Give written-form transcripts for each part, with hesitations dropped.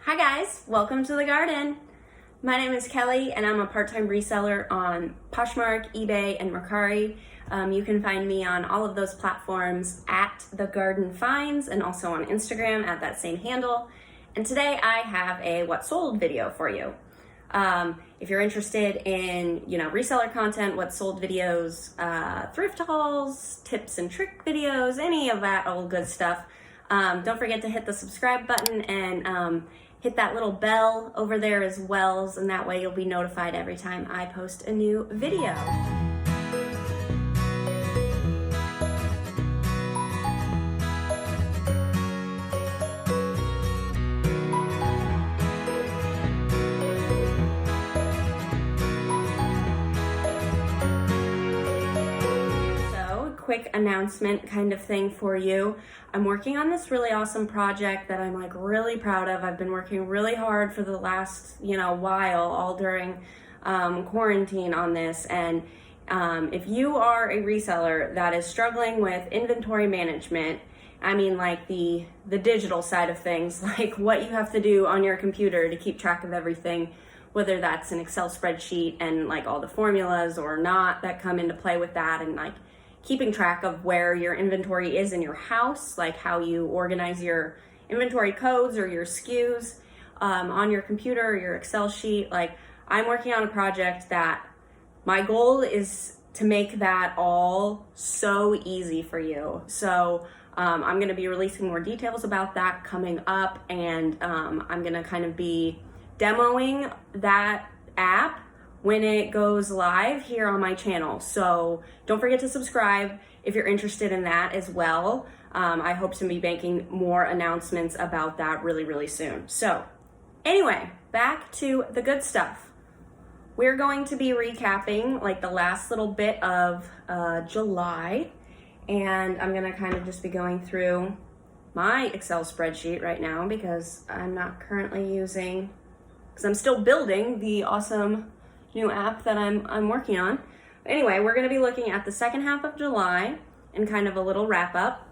Hi guys, welcome to the garden. My name is Kelly and I'm a part-time reseller on Poshmark, eBay, and Mercari. You can find me on all of those platforms at The Garden Finds and also on Instagram at that same handle. And today I have a what sold video for you. If you're interested in, reseller content, what sold videos, thrift hauls, tips and trick videos, any of that old good stuff, don't forget to hit the subscribe button and hit that little bell over there as well, and that way you'll be notified every time I post a new video. Quick announcement kind of thing for you. I'm working on this really awesome project that I'm really proud of. I've been working really hard for the last while, all during quarantine on this. And if you are a reseller that is struggling with inventory management, I mean the digital side of things, like what you have to do on your computer to keep track of everything, whether that's an Excel spreadsheet and all the formulas or not that come into play with that, and keeping track of where your inventory is in your house, like how you organize your inventory codes or your SKUs on your computer or your Excel sheet. I'm working on a project that my goal is to make that all so easy for you. So I'm gonna be releasing more details about that coming up, and I'm gonna kind of be demoing that app when it goes live here on my channel. So don't forget to subscribe if you're interested in that as well. I hope to be making more announcements about that really soon. So anyway, back to the good stuff. We're going to be recapping the last little bit of July, and I'm gonna kind of just be going through my Excel spreadsheet right now because I'm not currently using, because I'm still building the awesome new app that I'm working on. Anyway, we're going to be looking at the second half of July and kind of a little wrap up.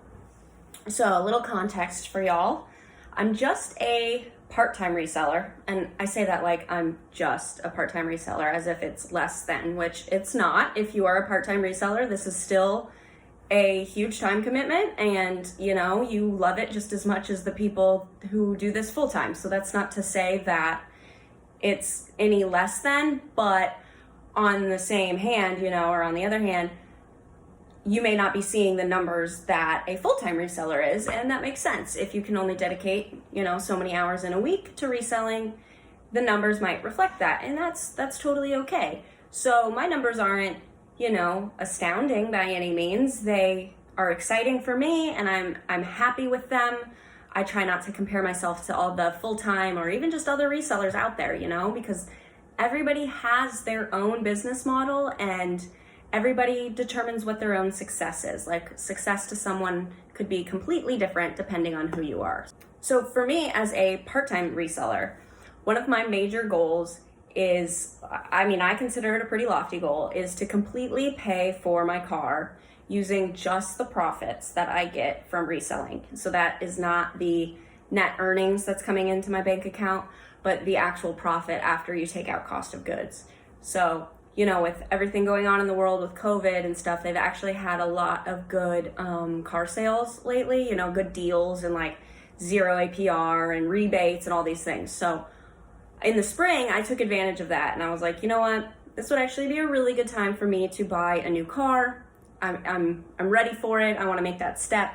So a little context for y'all. I'm just a part-time reseller, and I say that like I'm just a part-time reseller as if it's less than, which it's not. If you are a part-time reseller, this is still a huge time commitment, and you love it just as much as the people who do this full-time. So that's not to say that it's any less than, but on the same hand, or on the other hand, you may not be seeing the numbers that a full-time reseller is, and that makes sense. If you can only dedicate, so many hours in a week to reselling, the numbers might reflect that, and that's totally okay. So my numbers aren't, astounding by any means. They are exciting for me, and I'm happy with them. I try not to compare myself to all the full-time or even just other resellers out there, because everybody has their own business model and everybody determines what their own success is. Success to someone could be completely different depending on who you are. So for me as a part-time reseller, one of my major goals is, I consider it a pretty lofty goal, is to completely pay for my car using just the profits that I get from reselling. So that is not the net earnings that's coming into my bank account, but the actual profit after you take out cost of goods. So, with everything going on in the world with COVID and stuff, they've actually had a lot of good car sales lately, good deals and zero APR and rebates and all these things. So in the spring, I took advantage of that, and I was like, you know what? This would actually be a really good time for me to buy a new car. I'm ready for it. I want to make that step.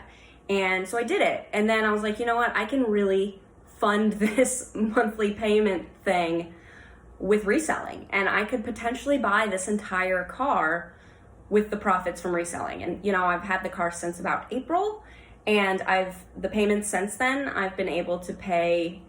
And so I did it. And then I was like, you know what? I can really fund this monthly payment thing with reselling. And I could potentially buy this entire car with the profits from reselling. And, I've had the car since about April, and the payments since then, I've been able to pay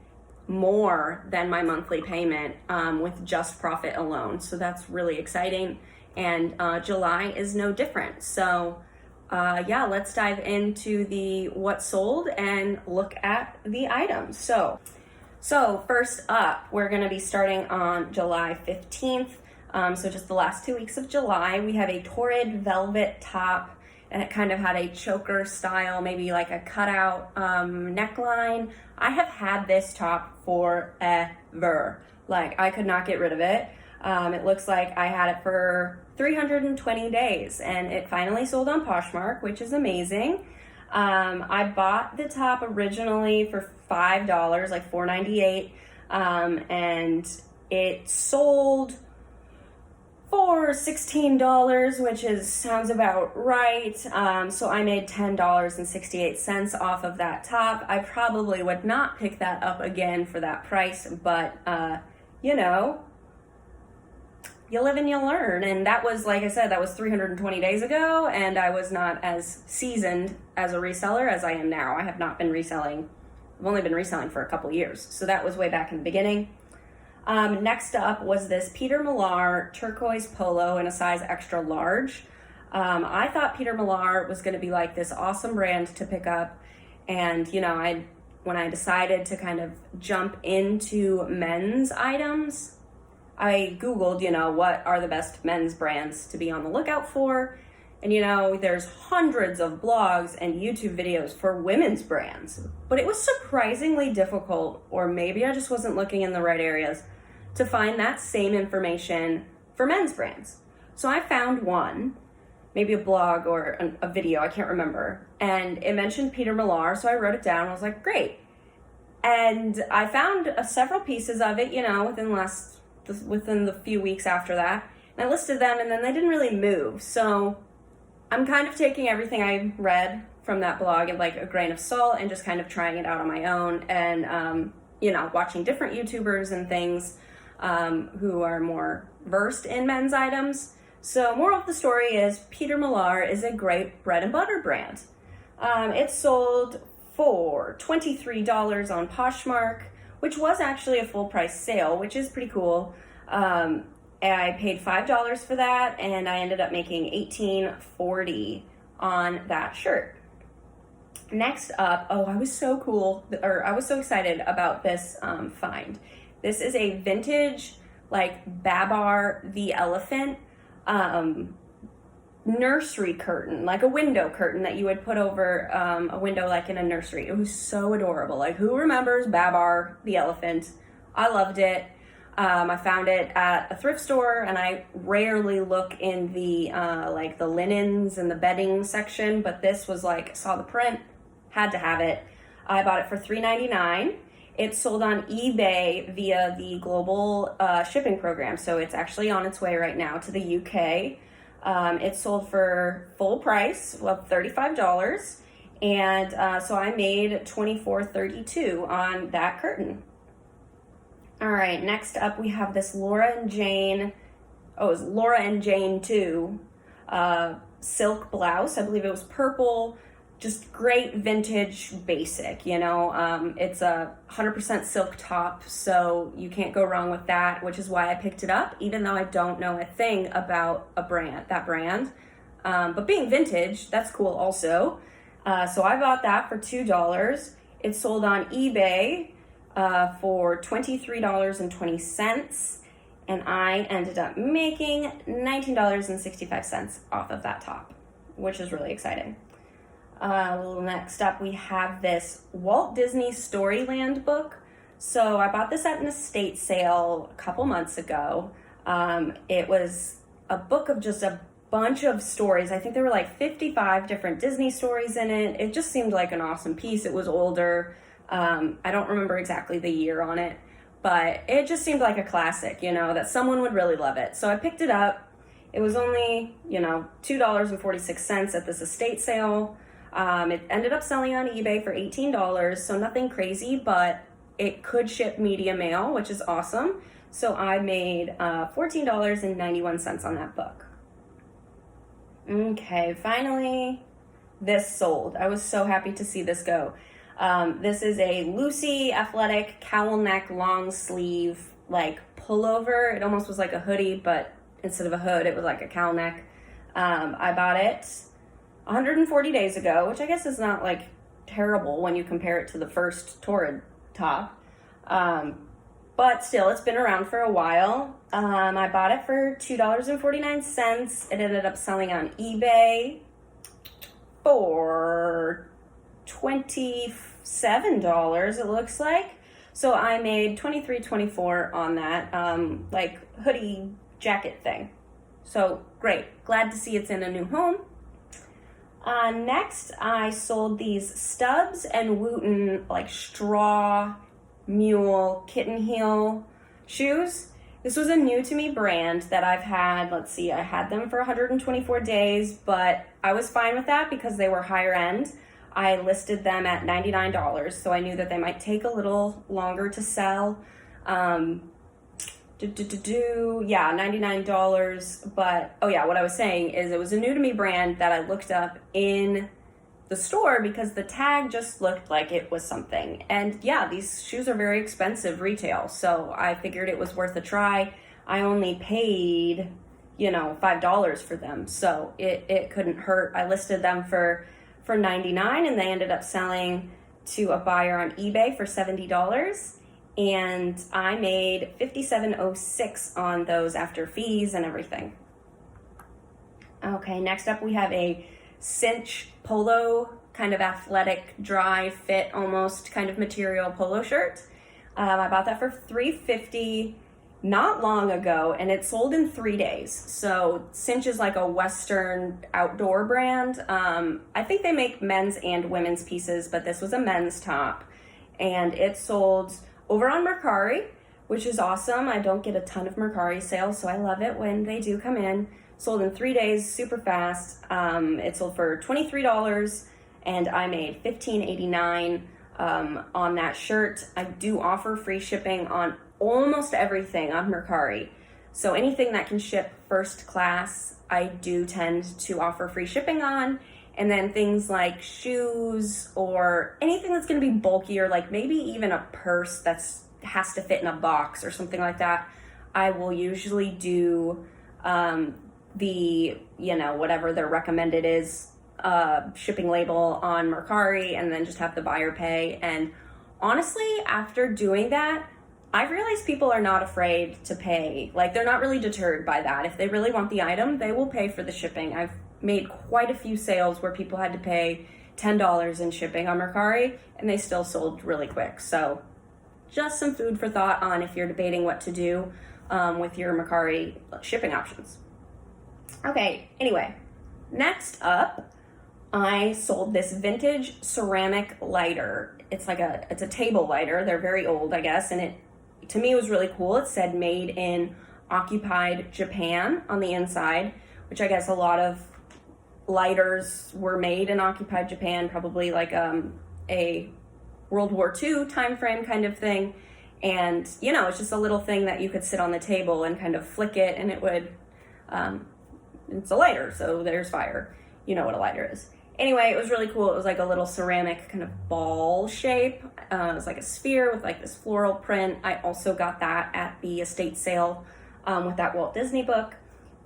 more than my monthly payment with just profit alone. So that's really exciting. And July is no different. So let's dive into the what sold and look at the items. So first up, we're going to be starting on July 15th. So just the last 2 weeks of July, we have a Torrid velvet top, and it kind of had a choker style, maybe like a cutout neckline. I have had this top forever. Like, I could not get rid of it. It looks like I had it for 320 days, and it finally sold on Poshmark, which is amazing. I bought the top originally for $5, like $4.98, and it sold for $16, which sounds about right. So I made $10.68 off of that top. I probably would not pick that up again for that price, but you know, you live and you learn. And that was, like I said, that was 320 days ago, and I was not as seasoned as a reseller as I am now. I have not been reselling. I've only been reselling for a couple years. So that was way back in the beginning. Next up was this Peter Millar turquoise polo in a size extra large. I thought Peter Millar was going to be like this awesome brand to pick up. And, you know, when I decided to kind of jump into men's items, I Googled, you know, what are the best men's brands to be on the lookout for. And, you know, there's hundreds of blogs and YouTube videos for women's brands. But it was surprisingly difficult, or maybe I just wasn't looking in the right areas, to find that same information for men's brands. So I found one, maybe a blog or a video, I can't remember. And it mentioned Peter Millar, so I wrote it down. I was like, great. And I found several pieces of it, you know, within the few weeks after that. And I listed them, and then they didn't really move. So I'm kind of taking everything I read from that blog and like a grain of salt and just kind of trying it out on my own, and, you know, watching different YouTubers and things who are more versed in men's items. So moral of the story is Peter Millar is a great bread and butter brand. It sold for $23 on Poshmark, which was actually a full price sale, which is pretty cool. I paid $5 for that, and I ended up making $18.40 on that shirt. Next up, I was so excited about this find. This is a vintage, like, Babar the elephant nursery curtain, like a window curtain that you would put over a window like in a nursery. It was so adorable. Like, who remembers Babar the elephant? I loved it. I found it at a thrift store, and I rarely look in the like the linens and the bedding section, but this was like, saw the print, had to have it. I bought it for $3.99. It sold on eBay via the global shipping program, so it's actually on its way right now to the UK. It sold for full price of $35, and so I made $24.32 on that curtain. All right, next up we have this Laura and Jane 2 silk blouse. I believe it was purple. Just great vintage basic, you know. It's a 100% silk top, so you can't go wrong with that, which is why I picked it up, even though I don't know a thing about that brand. But being vintage, that's cool also. So I bought that for $2. It sold on eBay for $23.20, and I ended up making $19.65 off of that top, which is really exciting. Next up, we have this Walt Disney Storyland book. So I bought this at an estate sale a couple months ago. It was a book of just a bunch of stories. I think there were like 55 different Disney stories in it. It just seemed like an awesome piece. It was older. I don't remember exactly the year on it, but it just seemed like a classic, you know, that someone would really love it. So I picked it up. It was only, you know, $2.46 at this estate sale. It ended up selling on eBay for $18, so nothing crazy, but it could ship media mail, which is awesome. So I made $14.91 on that book. Okay, finally, this sold. I was so happy to see this go. This is a Lucy athletic cowl neck long sleeve, like pullover. It almost was like a hoodie, but instead of a hood, it was like a cowl neck. I bought it 140 days ago, which I guess is not like terrible when you compare it to the first Torrid top. But still, it's been around for a while. I bought it for $2.49. It ended up selling on eBay for $24. $7, it looks like. So I made $23.24 on that, like hoodie jacket thing. So great, glad to see it's in a new home. Next, I sold these Stubbs and Wooten like straw mule kitten heel shoes. This was a new to me brand that I've had, let's see, I had them for 124 days, but I was fine with that because they were higher end. I listed them at $99, so I knew that they might take a little longer to sell. Yeah, $99, but oh yeah, what I was saying is it was a new to me brand that I looked up in the store because the tag just looked like it was something. And yeah, these shoes are very expensive retail, so I figured it was worth a try. I only paid, $5 for them, so it couldn't hurt. I listed them for $99, and they ended up selling to a buyer on eBay for $70, and I made $57.06 on those after fees and everything. Okay, next up we have a cinch polo, kind of athletic, dry fit almost kind of material polo shirt. I bought that for $3.50 not long ago, and it sold in 3 days. So Cinch is like a Western outdoor brand. I think they make men's and women's pieces, but this was a men's top, and it sold over on Mercari, which is awesome. I don't get a ton of Mercari sales, so I love it when they do come in. Sold in 3 days, super fast. It sold for $23, and I made $15.89 on that shirt. I do offer free shipping on almost everything on Mercari. So anything that can ship first class, I do tend to offer free shipping on. And then things like shoes or anything that's going to be bulkier, like maybe even a purse that's has to fit in a box or something like that, I will usually do whatever their recommended is, shipping label on Mercari, and then just have the buyer pay. And honestly, after doing that, I've realized people are not afraid to pay. Like, they're not really deterred by that. If they really want the item, they will pay for the shipping. I've made quite a few sales where people had to pay $10 in shipping on Mercari, and they still sold really quick. So just some food for thought on if you're debating what to do with your Mercari shipping options. Okay, anyway, next up, I sold this vintage ceramic lighter. It's a table lighter. They're very old, I guess, and to me, it was really cool. It said made in occupied Japan on the inside, which I guess a lot of lighters were made in occupied Japan, probably like a World War II time frame kind of thing. And, it's just a little thing that you could sit on the table and kind of flick it, and it would, it's a lighter, so there's fire. You know what a lighter is. Anyway, it was really cool. It was like a little ceramic kind of ball shape. It was like a sphere with like this floral print. I also got that at the estate sale with that Walt Disney book.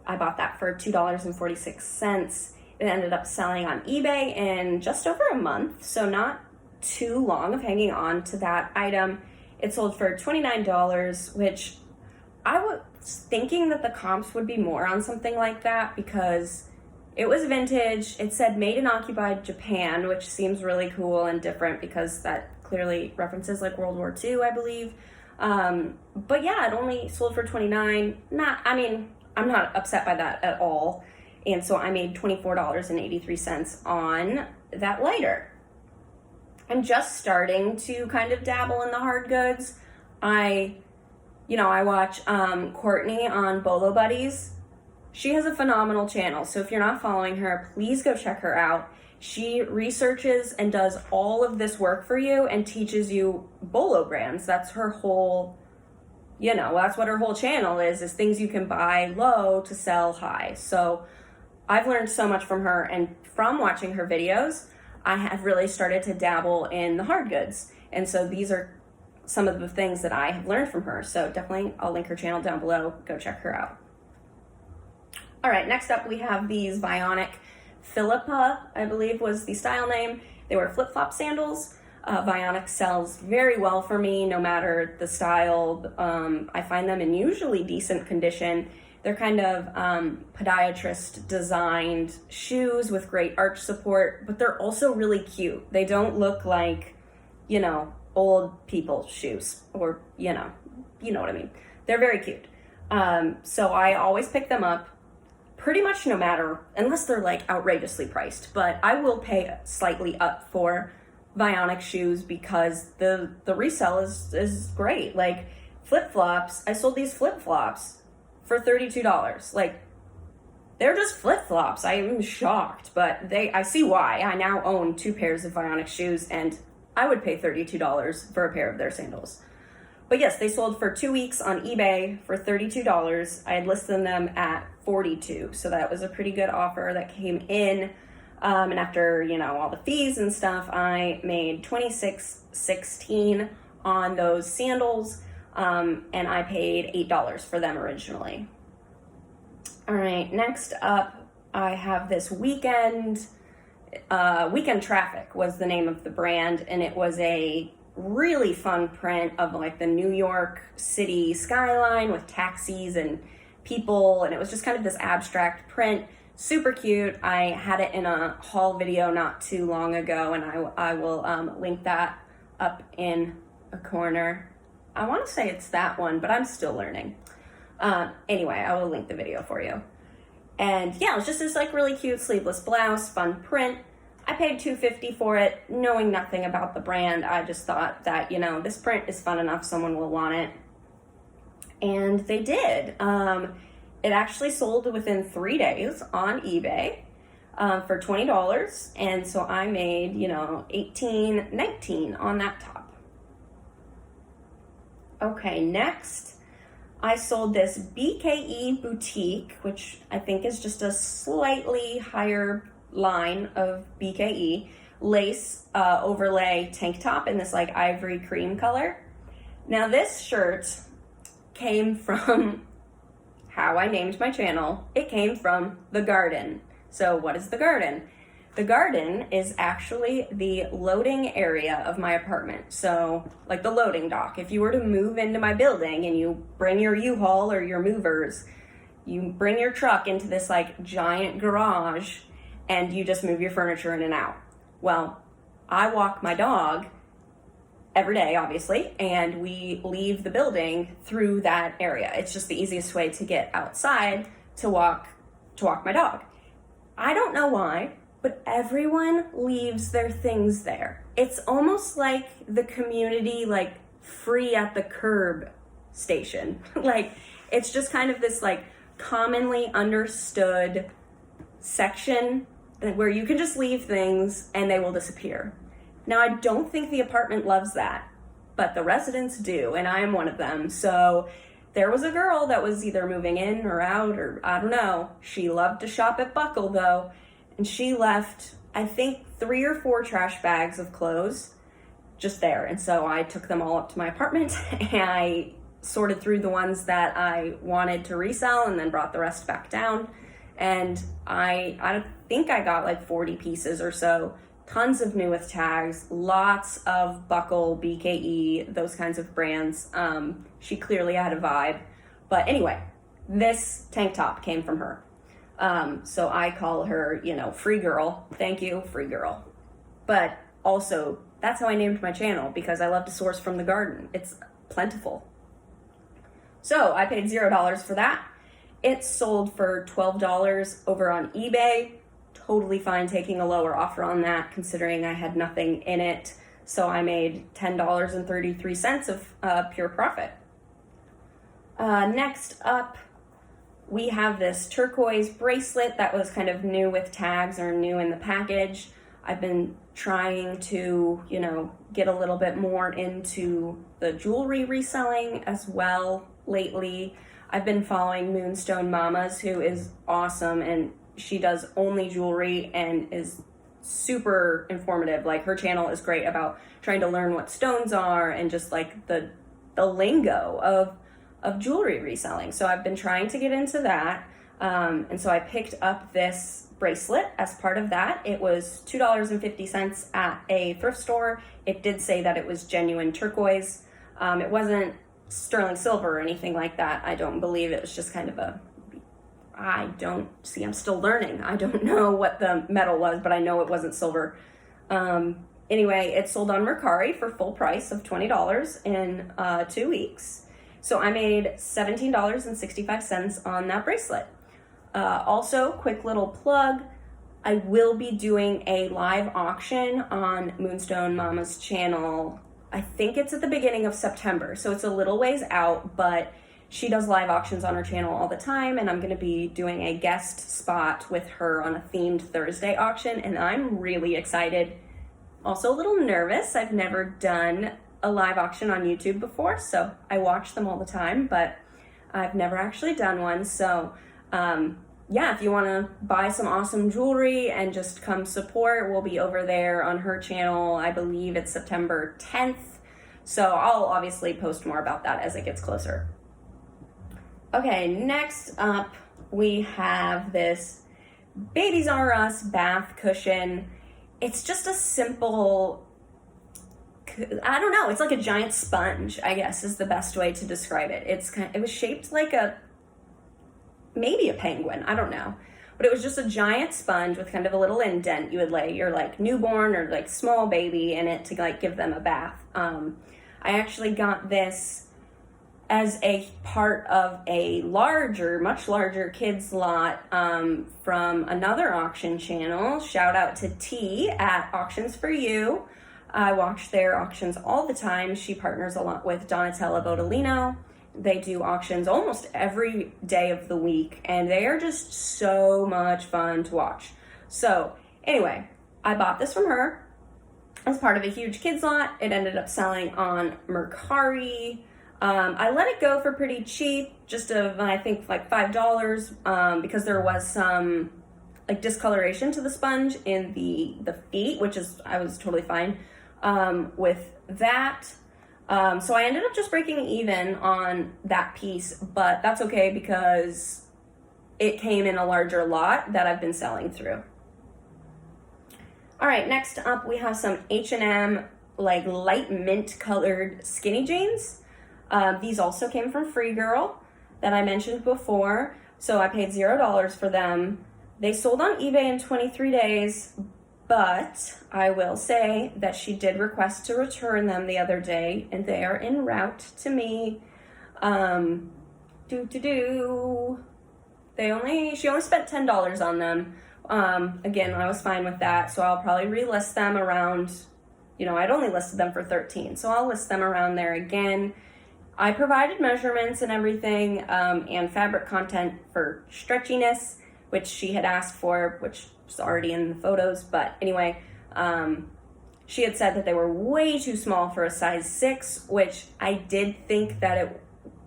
I bought that for $2.46. It ended up selling on eBay in just over a month, so not too long of hanging on to that item. It sold for $29, which I was thinking that the comps would be more on something like that because it was vintage. It said made in occupied Japan, which seems really cool and different because that clearly references like World War II, I believe. But yeah, it only sold for $29. I'm not upset by that at all. And so I made $24.83 on that lighter. I'm just starting to kind of dabble in the hard goods. I watch Courtney on BOLO Buddies. She has a phenomenal channel, so if you're not following her, please go check her out. She researches and does all of this work for you and teaches you BOLO brands. That's her whole, that's what her whole channel is things you can buy low to sell high. So I've learned so much from her, and from watching her videos, I have really started to dabble in the hard goods. And so these are some of the things that I have learned from her. So definitely, I'll link her channel down below. Go check her out. All right, next up we have these Vionic Philippa, I believe was the style name. They were flip-flop sandals. Vionic sells very well for me, no matter the style. I find them in usually decent condition. They're kind of podiatrist designed shoes with great arch support, but they're also really cute. They don't look like, you know, old people's shoes, or, you know what I mean. They're very cute. So I always pick them up pretty much no matter, unless they're like outrageously priced, but I will pay slightly up for Vionic shoes because the resale is great. Like flip-flops, I sold these flip-flops for $32. Like, they're just flip-flops. I am shocked, but I see why. I now own 2 pairs of Vionic shoes, and I would pay $32 for a pair of their sandals. But yes, they sold for 2 weeks on eBay for $32. I had listed them at $42, so that was a pretty good offer that came in. And after, you know, all the fees and stuff, I made $26.16 on those sandals, and I paid $8 for them originally. All right, next up, I have this Weekend Traffic was the name of the brand, and it was a really fun print of like the New York City skyline with taxis and people, and it was just kind of this abstract print. Super cute. I had it in a haul video not too long ago, and I will link that up in a corner. I want to say it's that one, but I'm still learning. Anyway, I will link the video for you. And yeah, it was just this like really cute sleeveless blouse, fun print. I paid $2.50 for it, knowing nothing about the brand. I just thought that, you know, this print is fun enough, someone will want it. And they did. It actually sold within 3 days on eBay for $20. And so I made, you know, $18.19 on that top. Okay, next I sold this BKE Boutique, which I think is just a slightly higher line of BKE lace overlay tank top in this like ivory cream color. Now this shirt came from how I named my channel. It came from the garden. So what is the garden? The garden is actually the loading area of my apartment. So like the loading dock. If you were to move into my building and you bring your U-Haul or your movers, you bring your truck into this like giant garage and you just move your furniture in and out. Well, I walk my dog every day, obviously, and we leave the building through that area. It's just the easiest way to get outside to walk my dog. I don't know why, but everyone leaves their things there. It's almost like the community, like free at the curb station. Like, it's just kind of this like commonly understood section where you can just leave things and they will disappear. Now, I don't think the apartment loves that, but the residents do, and I am one of them. So there was a girl that was either moving in or out, or I don't know. She loved to shop at Buckle though, and she left, I think, 3 or 4 trash bags of clothes just there. And so I took them all up to my apartment and I sorted through the ones that I wanted to resell and then brought the rest back down. And I think I got like 40 pieces or so, tons of new with tags, lots of Buckle, BKE, those kinds of brands. She clearly had a vibe. But anyway, this tank top came from her. So I call her, you know, Free Girl. Thank you, Free Girl. But also, that's how I named my channel, because I love to source from the garden. It's plentiful. So I paid $0 for that. It sold for $12 over on eBay. Totally fine taking a lower offer on that, considering I had nothing in it. So I made $10.33 of pure profit. Next up, we have this turquoise bracelet that was kind of new with tags or new in the package. I've been trying to, you know, get a little bit more into the jewelry reselling as well lately. I've been following Moonstone Mamas, who is awesome, and she does only jewelry and is super informative. Like, her channel is great about trying to learn what stones are and just like the lingo of jewelry reselling. So I've been trying to get into that. And so I picked up this bracelet as part of that. It was $2.50 at a thrift store. It did say that it was genuine turquoise. It wasn't sterling silver or anything like that. I don't believe. It was just kind of I'm still learning. I don't know what the metal was, but I know it wasn't silver. Anyway, it sold on Mercari for full price of $20 in 2 weeks. So I made $17.65 on that bracelet. Also, quick little plug, I will be doing a live auction on Moonstone Mama's channel. I think it's at the beginning of September, so it's a little ways out, but she does live auctions on her channel all the time, and I'm going to be doing a guest spot with her on a themed Thursday auction, and I'm really excited. Also a little nervous. I've never done a live auction on YouTube before, so I watch them all the time, but I've never actually done one. So yeah, if you want to buy some awesome jewelry and just come support, we'll be over there on her channel. I believe it's September 10th. So I'll obviously post more about that as it gets closer. Okay, next up we have this Babies R Us bath cushion. It's just a simple, I don't know, it's like a giant sponge, I guess is the best way to describe it. It was shaped like maybe a penguin, I don't know. But it was just a giant sponge with kind of a little indent. You would lay your like newborn or like small baby in it to like give them a bath. I actually got this as a part of a much larger kids lot from another auction channel. Shout out to T at Auctions for You. I watch their auctions all the time. She partners a lot with Donatella BOTOLINO. They do auctions almost every day of the week, and they are just so much fun to watch. So anyway, I bought this from her as part of a huge kids lot. It ended up selling on Mercari. I let it go for pretty cheap, just I think like $5, because there was some like discoloration to the sponge in the feet, I was totally fine with that. So I ended up just breaking even on that piece, but that's okay because it came in a larger lot that I've been selling through. All right, next up we have some H&M like light mint colored skinny jeans. These also came from Free Girl that I mentioned before, so I paid $0 for them. They sold on eBay in 23 days, but I will say that she did request to return them the other day, and they are en route to me. She only spent $10 on them. Again, I was fine with that, so I'll probably relist them around, I'd only listed them for $13, so I'll list them around there again. I provided measurements and everything, and fabric content for stretchiness, which she had asked for, which was already in the photos. But anyway, she had said that they were way too small for a size 6, which I did think that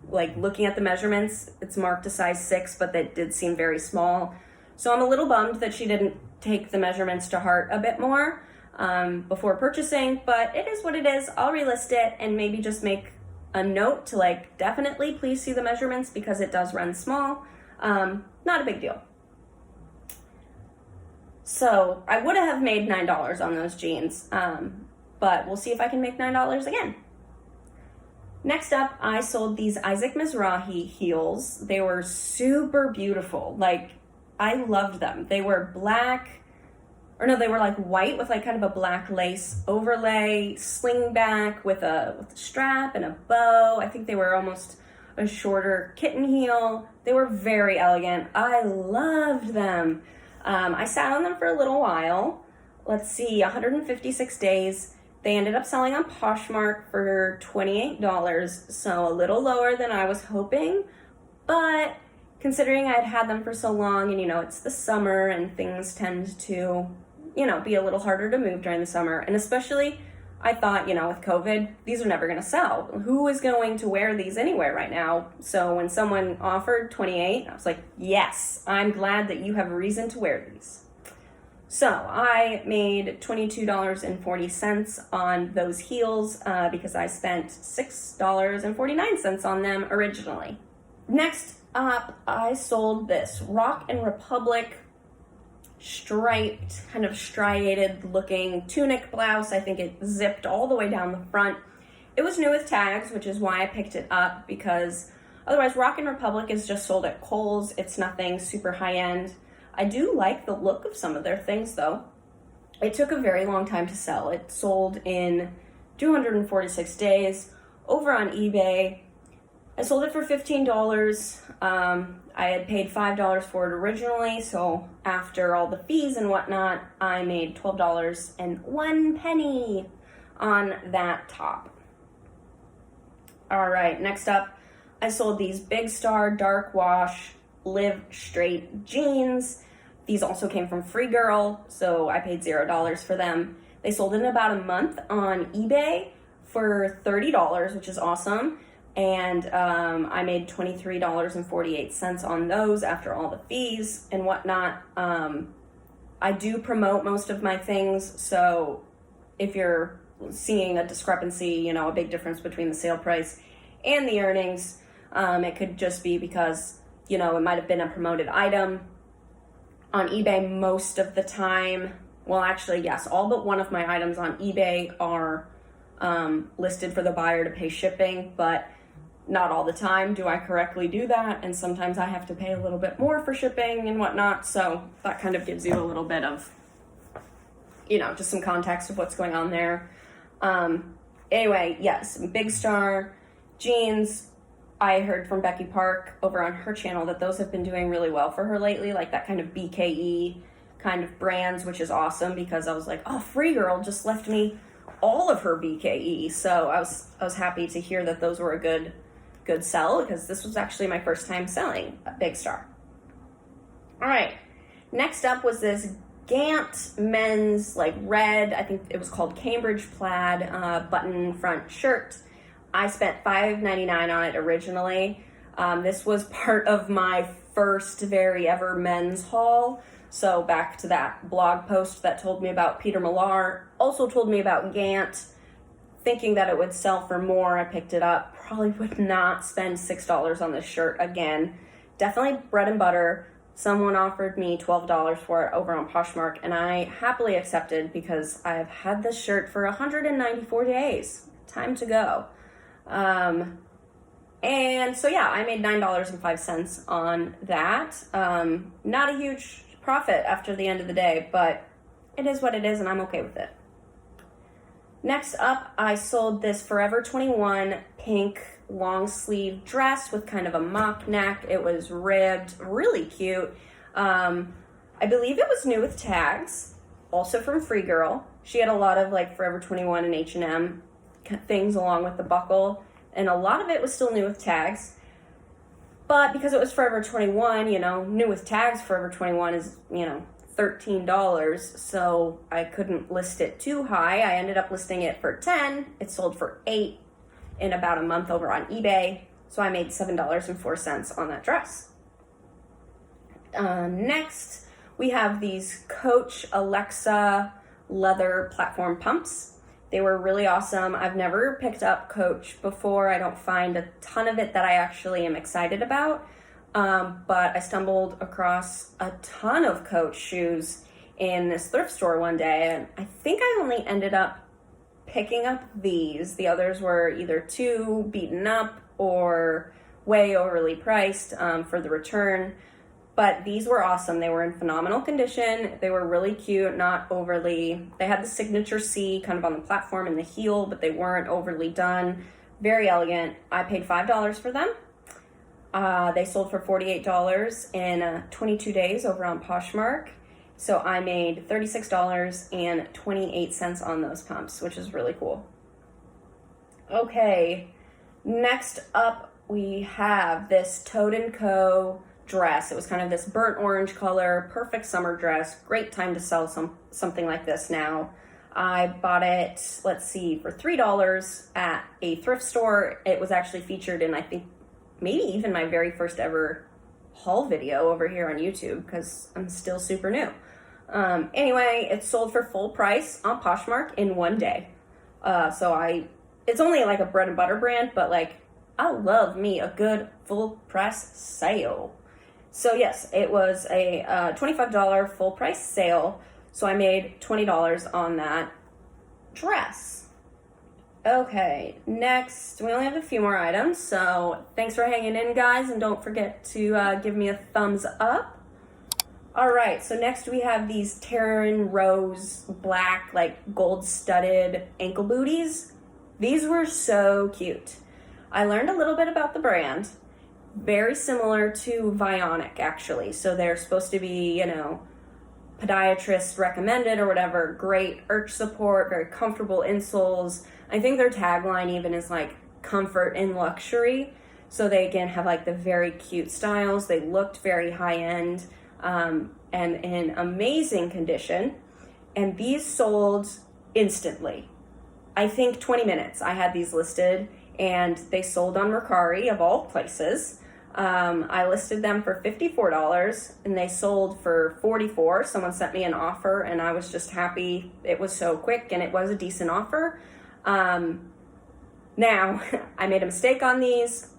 looking at the measurements, it's marked a size 6, but that did seem very small. So I'm a little bummed that she didn't take the measurements to heart a bit more before purchasing, but it is what it is. I'll relist it and maybe just make a note to definitely please see the measurements because it does run small. Not a big deal. So I would have made $9 on those jeans, but we'll see if I can make $9 again. Next up, I sold these Isaac Mizrahi heels. They were super beautiful. I loved them. They were they were white with kind of a black lace overlay, sling back with a strap and a bow. I think they were almost a shorter kitten heel. They were very elegant. I loved them. I sat on them for a little while. Let's see, 156 days. They ended up selling on Poshmark for $28, so a little lower than I was hoping. But considering I'd had them for so long and, it's the summer and things tend to, be a little harder to move during the summer. And especially, I thought, with COVID, these are never going to sell. Who is going to wear these anywhere right now? So when someone offered $28, I was like, yes, I'm glad that you have a reason to wear these. So I made $22.40 on those heels because I spent $6.49 on them originally. Next up, I sold this Rock and Republic striped, kind of striated looking tunic blouse. I think it zipped all the way down the front. It was new with tags, which is why I picked it up, because otherwise Rock and Republic is just sold at Kohl's. It's nothing super high end. I do like the look of some of their things though. It took a very long time to sell. It sold in 246 days over on eBay. I sold it for $15. I had paid $5 for it originally, so after all the fees and whatnot, I made $12.01 on that top. All right, next up, I sold these Big Star Dark Wash Live Straight jeans. These also came from Free Girl, so I paid $0 for them. They sold in about a month on eBay for $30, which is awesome. And I made $23.48 on those after all the fees and whatnot. I do promote most of my things, so if you're seeing a discrepancy, you know, a big difference between the sale price and the earnings, it could just be because, you know, it might have been a promoted item. On eBay most of the time, well, actually, yes, all but one of my items on eBay are listed for the buyer to pay shipping, but not all the time do I correctly do that, and sometimes I have to pay a little bit more for shipping and whatnot, so that kind of gives you a little bit of, you know, just some context of what's going on there. Anyway, yes, Big Star jeans. I heard from Becky Park over on her channel that those have been doing really well for her lately, like that kind of BKE kind of brands, which is awesome because I was like, oh, Free Girl just left me all of her BKE, so I was happy to hear that those were a good sell, because this was actually my first time selling a Big Star. All right, next up was this Gant men's like red, I think it was called Cambridge plaid button front shirt. I spent $5.99 on it originally. This was part of my first very ever men's haul. So back to that blog post that told me about Peter Millar, also told me about Gant. Thinking that it would sell for more, I picked it up. Probably would not spend $6 on this shirt again. Definitely bread and butter. Someone offered me $12 for it over on Poshmark, and I happily accepted because I've had this shirt for 194 days. Time to go. And so yeah, I made $9.05 on that. Not a huge profit after the end of the day, but it is what it is, and I'm okay with it. Next up, I sold this Forever 21 pink long sleeve dress with kind of a mock neck. It was ribbed, really cute. I believe it was new with tags, also from Free Girl. She had a lot of like Forever 21 and H&M things along with the buckle, and a lot of it was still new with tags. But because it was Forever 21, you know, new with tags Forever 21 is, you know, $13, so I couldn't list it too high. I ended up listing it for $10. It sold for $8 in about a month over on eBay, so I made $7.04 on that dress. Next, we have these Coach Alexa leather platform pumps. They were really awesome. I've never picked up Coach before. I don't find a ton of it that I actually am excited about. But I stumbled across a ton of Coach shoes in this thrift store one day, and I think I only ended up picking up these. The others were either too beaten up or way overly priced for the return. But these were awesome. They were in phenomenal condition. They were really cute, not overly... They had the signature C kind of on the platform and the heel, but they weren't overly done. Very elegant. I paid $5 for them. They sold for $48 in 22 days over on Poshmark. So I made $36.28 on those pumps, which is really cool. Okay, next up we have this Toad & Co. dress. It was kind of this burnt orange color, perfect summer dress. Great time to sell something like this now. I bought it, let's see, for $3 at a thrift store. It was actually featured in, I think, maybe even my very first ever haul video over here on YouTube, because I'm still super new. Anyway, it sold for full price on Poshmark in one day. It's only like a bread and butter brand, but like, I love me a good full price sale. So yes, it was a $25 full price sale. So I made $20 on that dress. Okay, next, we only have a few more items, so thanks for hanging in, guys, and don't forget to give me a thumbs up. All right, so next we have these Terran Rose black, like gold studded ankle booties. These were so cute. I learned a little bit about the brand. Very similar to Vionic, actually. So they're supposed to be, podiatrist recommended or whatever. Great arch support, very comfortable insoles. I think their tagline even is like comfort in luxury. So they again have like the very cute styles. They looked very high end and in amazing condition. And these sold instantly. I think 20 minutes I had these listed, and they sold on Mercari of all places. I listed them for $54 and they sold for $44. Someone sent me an offer and I was just happy. It was so quick and it was a decent offer. Now, I made a mistake on these.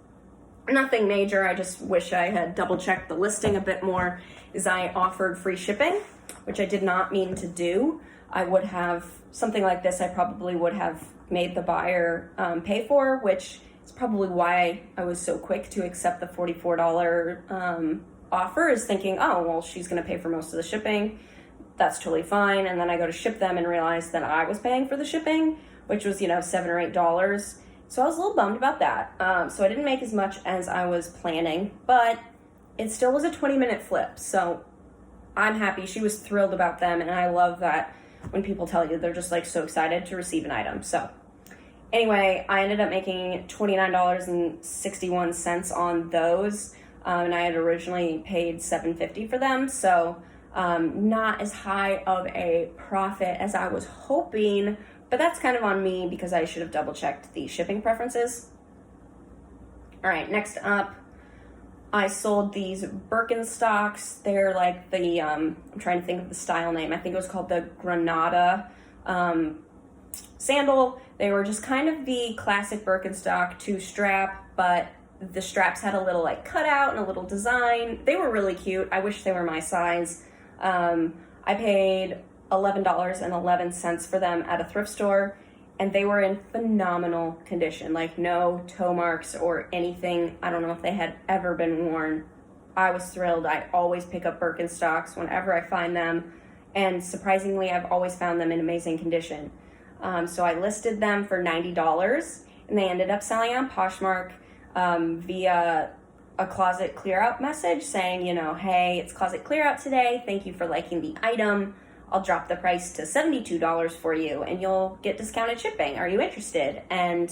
Nothing major. I just wish I had double checked the listing a bit more. Is I offered free shipping, which I did not mean to do. I would have something like this. I probably would have made the buyer pay for, which is probably why I was so quick to accept the $44 offer, is thinking, oh, well, she's going to pay for most of the shipping. That's totally fine. And then I go to ship them and realize that I was paying for the shipping, which was, $7 or $8. So I was a little bummed about that. So I didn't make as much as I was planning, but it still was a 20-minute flip. So I'm happy. She was thrilled about them. And I love that when people tell you they're just like so excited to receive an item. So anyway, I ended up making $29.61 on those. And I had originally paid $7.50 for them. So not as high of a profit as I was hoping, but that's kind of on me because I should have double checked the shipping preferences. All right, next up, I sold these Birkenstocks. They're like the, I'm trying to think of the style name. I think it was called the Granada sandal. They were just kind of the classic Birkenstock 2-strap, but the straps had a little like cutout and a little design. They were really cute. I wish they were my size. I paid $11.11 for them at a thrift store, and they were in phenomenal condition, like no toe marks or anything. I don't know if they had ever been worn. I was thrilled. I always pick up Birkenstocks whenever I find them, and surprisingly, I've always found them in amazing condition. So I listed them for $90, and they ended up selling on Poshmark via a closet clear out message saying, hey, it's closet clear out today. Thank you for liking the item. I'll drop the price to $72 for you and you'll get discounted shipping. Are you interested? And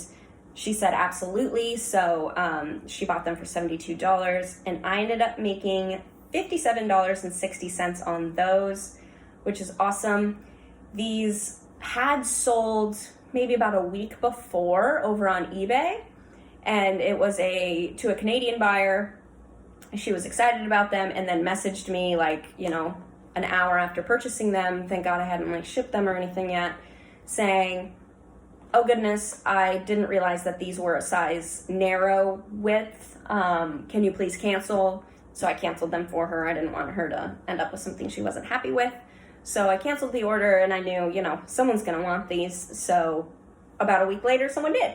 she said, absolutely. So she bought them for $72 and I ended up making $57.60 on those, which is awesome. These had sold maybe about a week before over on eBay, and it was to a Canadian buyer. She was excited about them and then messaged me an hour after purchasing them. Thank God I hadn't shipped them or anything yet, saying, oh goodness, I didn't realize that these were a size narrow width. Can you please cancel? So I canceled them for her. I didn't want her to end up with something she wasn't happy with. So I canceled the order and I knew, someone's gonna want these. So about a week later, someone did.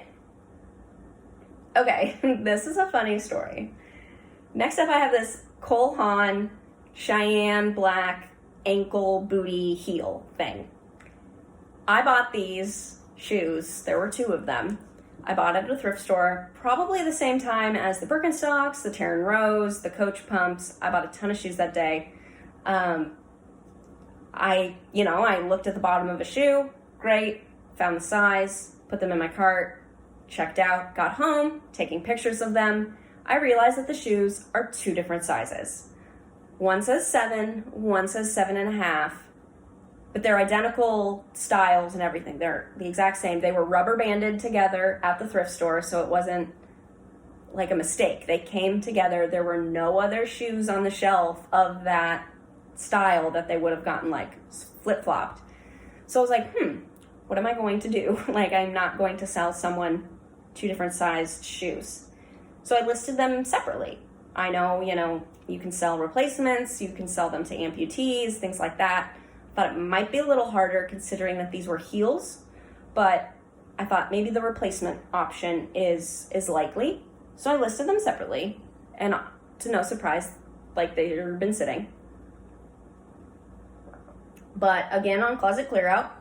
Okay, this is a funny story. Next up, I have this Cole Haan Cheyenne black ankle booty heel thing. I bought these shoes. There were 2 of them. I bought it at a thrift store, probably the same time as the Birkenstocks, the Terran Rose, the Coach pumps. I bought a ton of shoes that day. I looked at the bottom of a shoe, great, found the size, put them in my cart, checked out, got home, taking pictures of them. I realized that the shoes are 2 different sizes. One says 7, one says 7.5, but they're identical styles and everything. They're the exact same. They were rubber banded together at the thrift store, so it wasn't like a mistake. They came together. There were no other shoes on the shelf of that style that they would have gotten flip-flopped. So I was like, what am I going to do? I'm not going to sell someone 2 different sized shoes. So I listed them separately. I know, you can sell replacements, you can sell them to amputees, things like that. Thought it might be a little harder considering that these were heels, but I thought maybe the replacement option is likely. So I listed them separately, and to no surprise, they've been sitting. But again, on Closet Clear Out,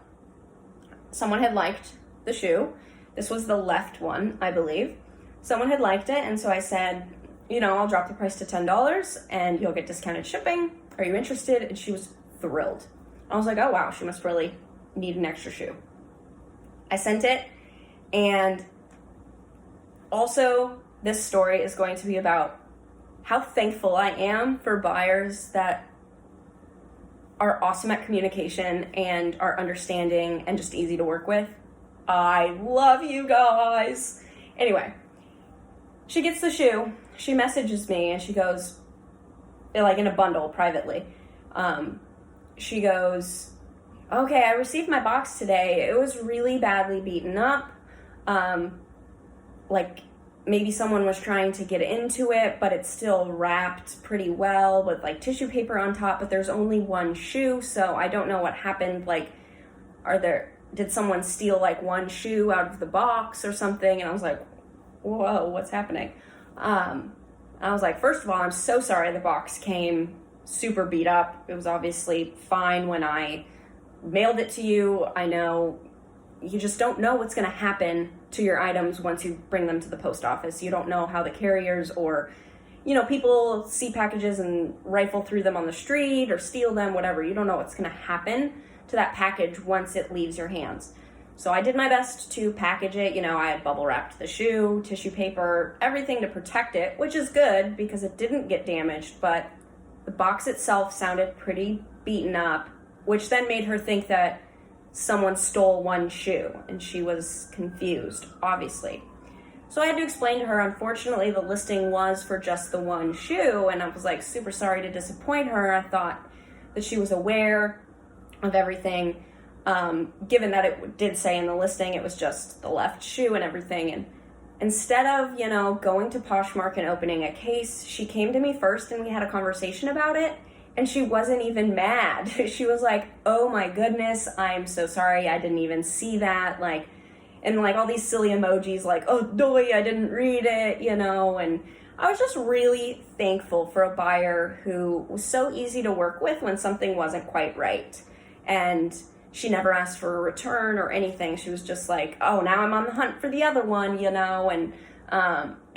someone had liked the shoe. This was the left one, I believe. Someone had liked it, and so I said, I'll drop the price to $10 and you'll get discounted shipping. Are you interested? And she was thrilled. I was like, oh wow, she must really need an extra shoe. I sent it, and also this story is going to be about how thankful I am for buyers that are awesome at communication and are understanding and just easy to work with. I love you guys. Anyway, she gets the shoe. She messages me and she goes, like in a bundle privately. She goes, okay, I received my box today. It was really badly beaten up. Like maybe someone was trying to get into it, but it's still wrapped pretty well with like tissue paper on top, but there's only one shoe. So I don't know what happened. Like, did someone steal like one shoe out of the box or something? And I was like, whoa, what's happening? I was like, first of all, I'm so sorry the box came super beat up. It was obviously fine when I mailed it to you. I know you just don't know what's going to happen to your items once you bring them to the post office. You don't know how the carriers or, people see packages and rifle through them on the street or steal them, whatever. You don't know what's going to happen to that package once it leaves your hands. So I did my best to package it. I had bubble wrapped the shoe, tissue paper, everything to protect it, which is good because it didn't get damaged, but the box itself sounded pretty beaten up, which then made her think that someone stole one shoe, and she was confused, obviously. So I had to explain to her, unfortunately, the listing was for just the one shoe, and I was like super sorry to disappoint her. I thought that she was aware of everything. Given that it did say in the listing it was just the left shoe and everything. And instead of, going to Poshmark and opening a case, she came to me first and we had a conversation about it. And she wasn't even mad. She was like, oh my goodness, I'm so sorry. I didn't even see that. And all these silly emojis like, oh, doy, I didn't read it, And I was just really thankful for a buyer who was so easy to work with when something wasn't quite right. And she never asked for a return or anything. She was just like, oh, now I'm on the hunt for the other one, And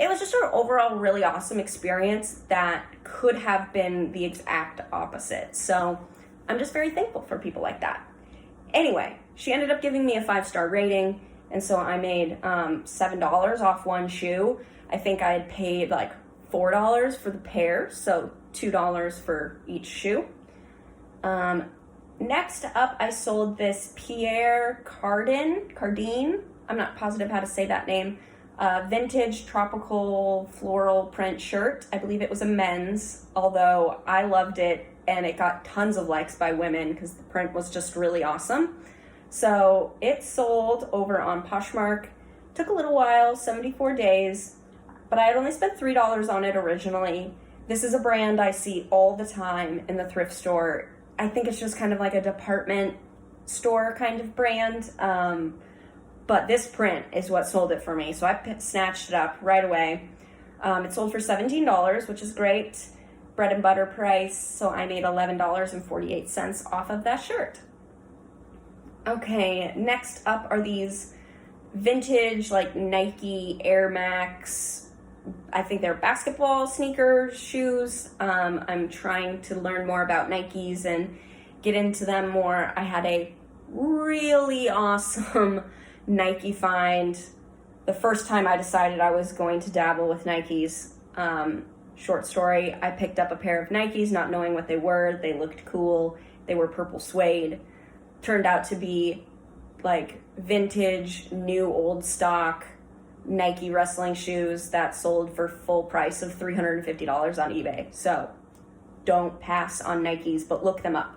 it was just an overall really awesome experience that could have been the exact opposite. So I'm just very thankful for people like that. Anyway, she ended up giving me a 5-star rating. And so I made $7 off one shoe. I think I had paid like $4 for the pair. So $2 for each shoe. Next up, I sold this Pierre Cardin. I'm not positive how to say that name. Vintage tropical floral print shirt. I believe it was a men's, although I loved it and it got tons of likes by women because the print was just really awesome. So it sold over on Poshmark. Took a little while, 74 days, but I had only spent $3 on it originally. This is a brand I see all the time in the thrift store. I think it's just kind of like a department store kind of brand. But this print is what sold it for me. So I snatched it up right away. It sold for $17, which is great. Bread and butter price. So I made $11.48 off of that shirt. Okay, next up are these vintage Nike Air Max. I think they're basketball sneakers, shoes. I'm trying to learn more about Nikes and get into them more. I had a really awesome Nike find the first time I decided I was going to dabble with Nikes. Short story, I picked up a pair of Nikes not knowing what they were. They looked cool. They were purple suede. Turned out to be vintage, new old stock Nike wrestling shoes that sold for full price of $350 on eBay. So don't pass on Nikes, but look them up.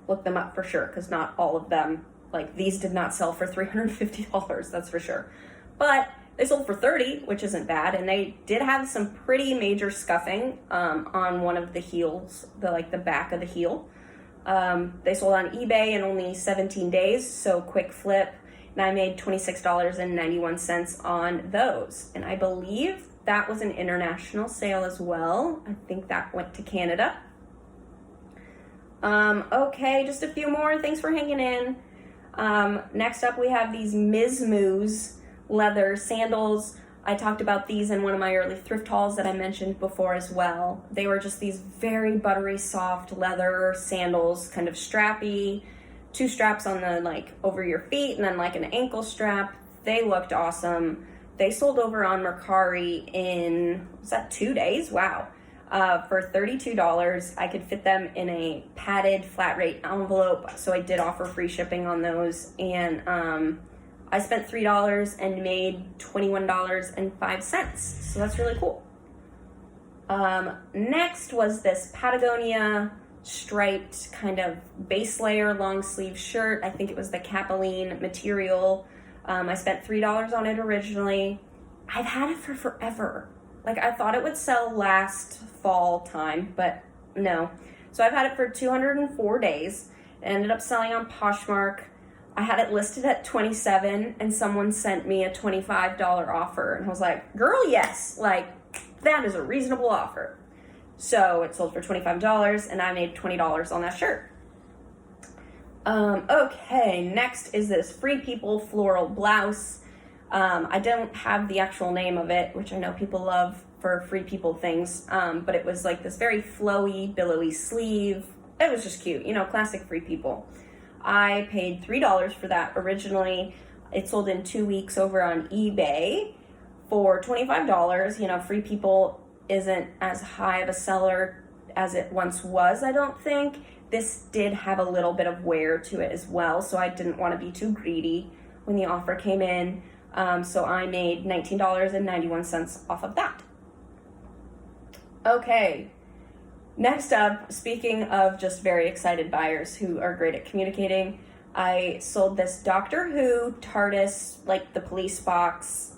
Look them up for sure, because not all of them, these did not sell for $350, that's for sure. But they sold for $30, which isn't bad, and they did have some pretty major scuffing on one of the heels, the back of the heel. They sold on eBay in only 17 days, so quick flip. And I made $26.91 on those. And I believe that was an international sale as well. I think that went to Canada. Okay, just a few more. Thanks for hanging in. Next up, we have these Ms. Moos leather sandals. I talked about these in one of my early thrift hauls that I mentioned before as well. They were just these very buttery soft leather sandals, kind of strappy, 2 straps on the like over your feet and then like an ankle strap. They looked awesome. They sold over on Mercari in, was that 2 days? Wow. For $32. I could fit them in a padded flat rate envelope, so I did offer free shipping on those, and I spent $3 and made $21.05, so that's really cool. Next was this Patagonia striped kind of base layer long sleeve shirt. I think it was the Capeline material. I spent $3 on it originally. I've had it for forever. Like, I thought it would sell last fall time, but no. So I've had it for 204 days. It ended up selling on Poshmark. I had it listed at $27, and someone sent me a $25 offer. And I was like, girl, yes. Like, that is a reasonable offer. So it sold for $25, and I made $20 on that shirt. Okay, next is this Free People floral blouse. I don't have the actual name of it, which I know people love for Free People things, but it was like this very flowy, billowy sleeve. It was just cute, you know, classic Free People. I paid $3 for that originally. It sold in 2 weeks over on eBay for $25. You know, Free People isn't as high of a seller as it once was, I don't think. This did have a little bit of wear to it as well, so I didn't want to be too greedy when the offer came in. So I made $19.91 off of that. Okay, next up, speaking of just very excited buyers who are great at communicating, I sold this Doctor Who TARDIS, like the police box,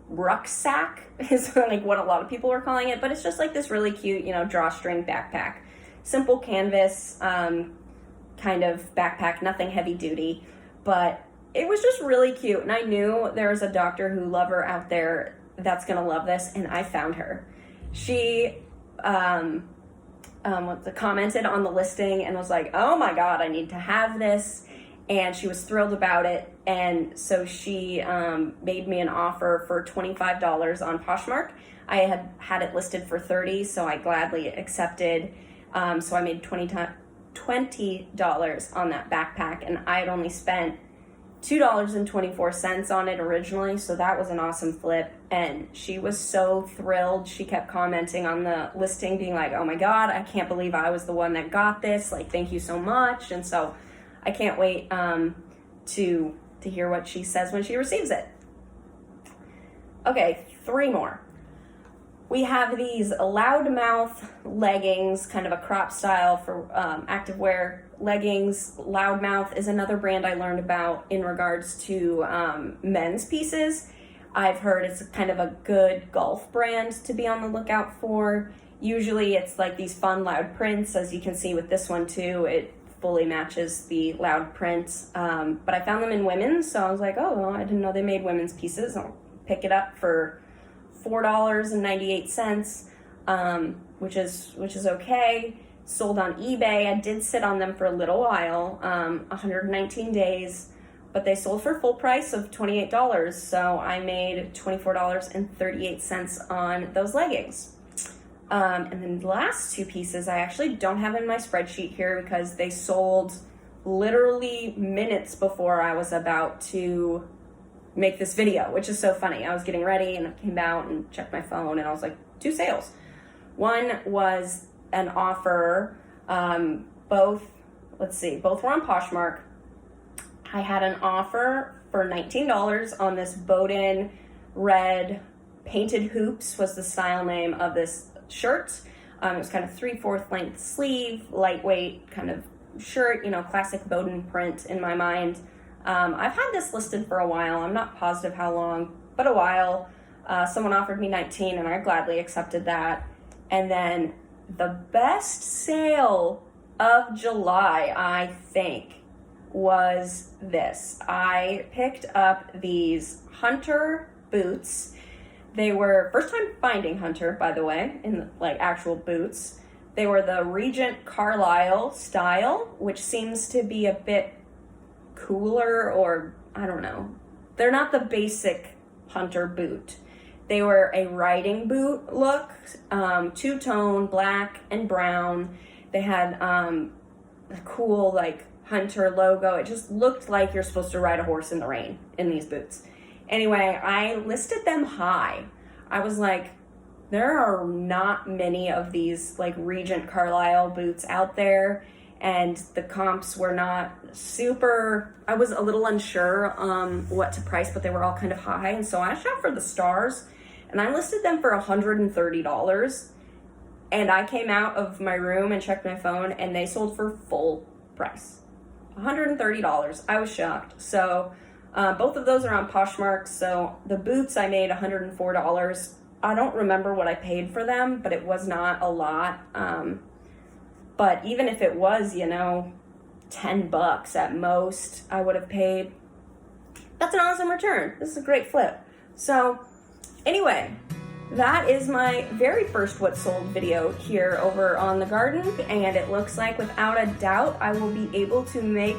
rucksack is like what a lot of people are calling it, but it's just like this really cute, you know, drawstring backpack. Simple canvas kind of backpack, nothing heavy duty, but it was just really cute. And I knew there was a Doctor Who lover out there that's gonna love this, and I found her. She commented on the listing and was like, oh my God, I need to have this. And she was thrilled about it. And so she made me an offer for $25 on Poshmark. I had it listed for $30, so I gladly accepted. So I made $20 on that backpack, and I had only spent $2.24 on it originally, so that was an awesome flip. And she was so thrilled. She kept commenting on the listing, being like, oh my God, I can't believe I was the one that got this. Like, thank you so much. And so I can't wait to hear what she says when she receives it. Okay, 3 more. We have these loudmouth leggings, kind of a crop style for activewear leggings. Loudmouth is another brand I learned about in regards to men's pieces. I've heard it's kind of a good golf brand to be on the lookout for. Usually it's like these fun loud prints, as you can see with this one too. It fully matches the loud prints. But I found them in women's, so I was like, oh, well, I didn't know they made women's pieces. I'll pick it up for $4.98, which is okay. Sold on eBay. I did sit on them for a little while, 119 days, but they sold for full price of $28. So I made $24.38 on those leggings. And then the last 2 pieces I actually don't have in my spreadsheet here because they sold literally minutes before I was about to make this video, which is so funny. I was getting ready and I came out and checked my phone and I was like, 2 sales. One was an offer, both were on Poshmark. I had an offer for $19 on this Bowden red painted hoops was the style name of this shirt. It was kind of 3/4 length sleeve, lightweight kind of shirt, you know, classic Bowden print in my mind. I've had this listed for a while. I'm not positive how long, but a while. Someone offered me $19 and I gladly accepted that. And then the best sale of July, I think, was this. I picked up these Hunter boots. They were first time finding Hunter, by the way, in like actual boots. They were the Regent Carlisle style, which seems to be a bit cooler, or I don't know. They're not the basic hunter boot. They were a riding boot look, two-tone, black and brown. They had a cool like hunter logo. It just looked like you're supposed to ride a horse in the rain in these boots. Anyway, I listed them high. I was like, there are not many of these like Regent Carlisle boots out there, and the comps were not super, I was a little unsure what to price, but they were all kind of high, and so I shot for the stars, and I listed them for $130, and I came out of my room and checked my phone, and they sold for full price. $130. I was shocked. So both of those are on Poshmark. So the boots I made $104. I don't remember what I paid for them, but it was not a lot. But even if it was, you know, $10 at most, I would have paid. That's an awesome return. This is a great flip. So anyway, that is my very first what sold video here over on the garden, and it looks like without a doubt I will be able to make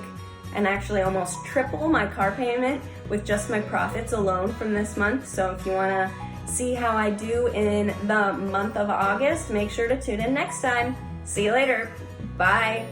and actually almost triple my car payment with just my profits alone from this month. So if you want to see how I do in the month of August, make sure to tune in next time. See you later. Bye.